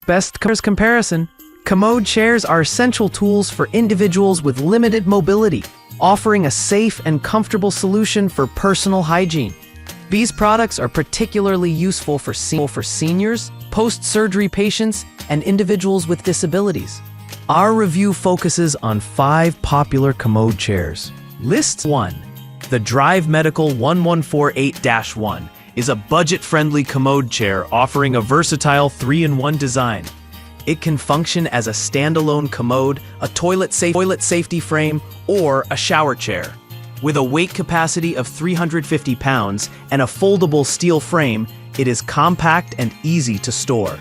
Best comparison. Commode chairs are essential tools for individuals with limited mobility, offering a safe and comfortable solution for personal hygiene. These products are particularly useful for seniors, post-surgery patients, and individuals with disabilities. Our review focuses on 5 popular Commode chairs. List 1. The Drive Medical 1148-1 is a budget-friendly Commode chair offering a versatile 3-in-1 design. It can function as a standalone commode, a toilet safety frame, or a shower chair. With a weight capacity of 350 pounds and a foldable steel frame, it is compact and easy to store.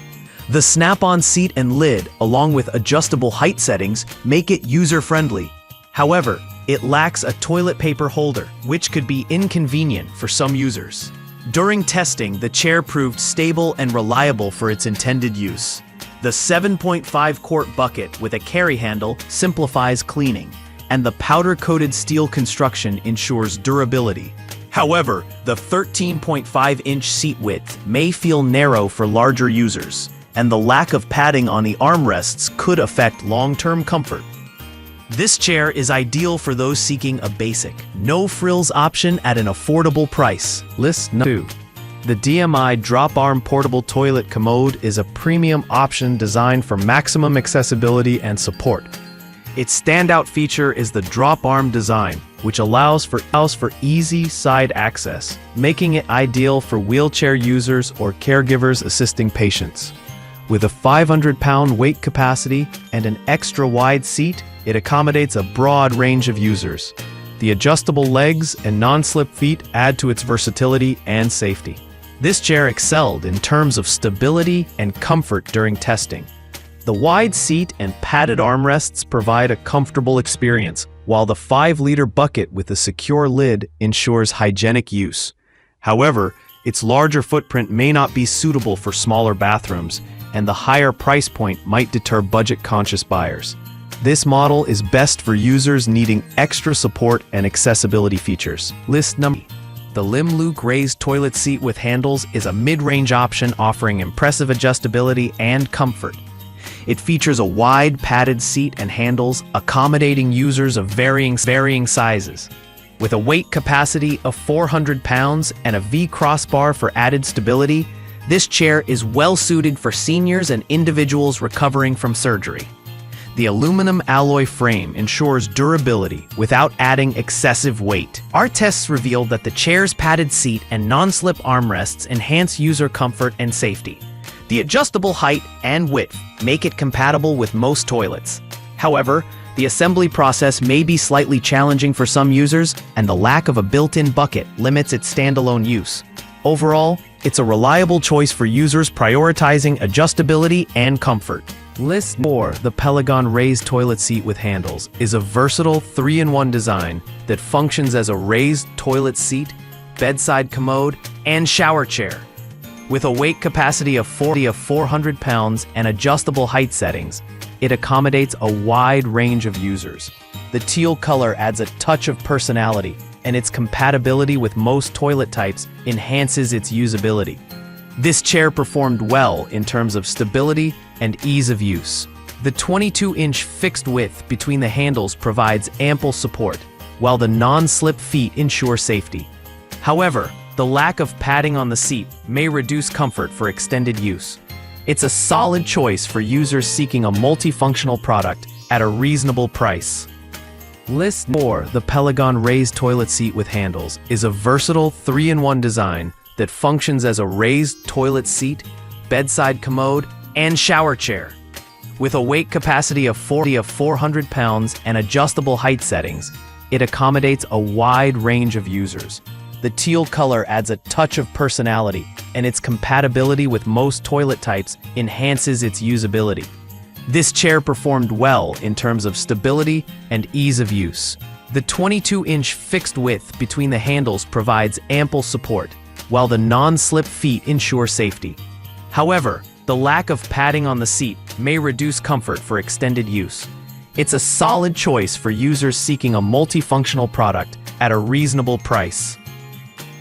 The snap-on seat and lid, along with adjustable height settings, make it user-friendly. However, it lacks a toilet paper holder, which could be inconvenient for some users. During testing, the chair proved stable and reliable for its intended use. The 7.5-quart bucket with a carry handle simplifies cleaning, and the powder-coated steel construction ensures durability. However, the 13.5-inch seat width may feel narrow for larger users, and the lack of padding on the armrests could affect long-term comfort. This chair is ideal for those seeking a basic, no-frills option at an affordable price. List 2. The DMI Drop-Arm Portable Toilet Commode is a premium option designed for maximum accessibility and support. Its standout feature is the drop-arm design, which allows for easy side access, making it ideal for wheelchair users or caregivers assisting patients. With a 500-pound weight capacity and an extra-wide seat, it accommodates a broad range of users. The adjustable legs and non-slip feet add to its versatility and safety. This chair excelled in terms of stability and comfort during testing. The wide seat and padded armrests provide a comfortable experience, while the 5-liter bucket with a secure lid ensures hygienic use. However, its larger footprint may not be suitable for smaller bathrooms, and the higher price point might deter budget-conscious buyers. This model is best for users needing extra support and accessibility features. List number. The Limluke Raised Toilet Seat with Handles is a mid-range option offering impressive adjustability and comfort. It features a wide padded seat and handles, accommodating users of varying sizes. With a weight capacity of 400 pounds and a V-crossbar for added stability, this chair is well-suited for seniors and individuals recovering from surgery. The aluminum alloy frame ensures durability without adding excessive weight. Our tests revealed that the chair's padded seat and non-slip armrests enhance user comfort and safety. The adjustable height and width make it compatible with most toilets. However, the assembly process may be slightly challenging for some users, and the lack of a built-in bucket limits its standalone use. Overall, it's a reliable choice for users prioritizing adjustability and comfort. List 4. The Pelagon Raised Toilet Seat with Handles is a versatile 3-in-1 design that functions as a raised toilet seat, bedside commode, and shower chair. With a weight capacity of 400 pounds and adjustable height settings, it accommodates a wide range of users. The teal color adds a touch of personality, and its compatibility with most toilet types enhances its usability. This chair performed well in terms of stability and ease of use. The 22-inch fixed width between the handles provides ample support, while the non-slip feet ensure safety. However, the lack of padding on the seat may reduce comfort for extended use. It's a solid choice for users seeking a multifunctional product at a reasonable price. List 4. The Pelagon Raised Toilet Seat with Handles is a versatile 3-in-1 design that functions as a raised toilet seat, bedside commode, and shower chair. With a weight capacity of 400 pounds and adjustable height settings, it accommodates a wide range of users. The teal color adds a touch of personality, and its compatibility with most toilet types enhances its usability. This chair performed well in terms of stability and ease of use. The 22-inch fixed width between the handles provides ample support, while the non-slip feet ensure safety. However, the lack of padding on the seat may reduce comfort for extended use. It's a solid choice for users seeking a multifunctional product at a reasonable price.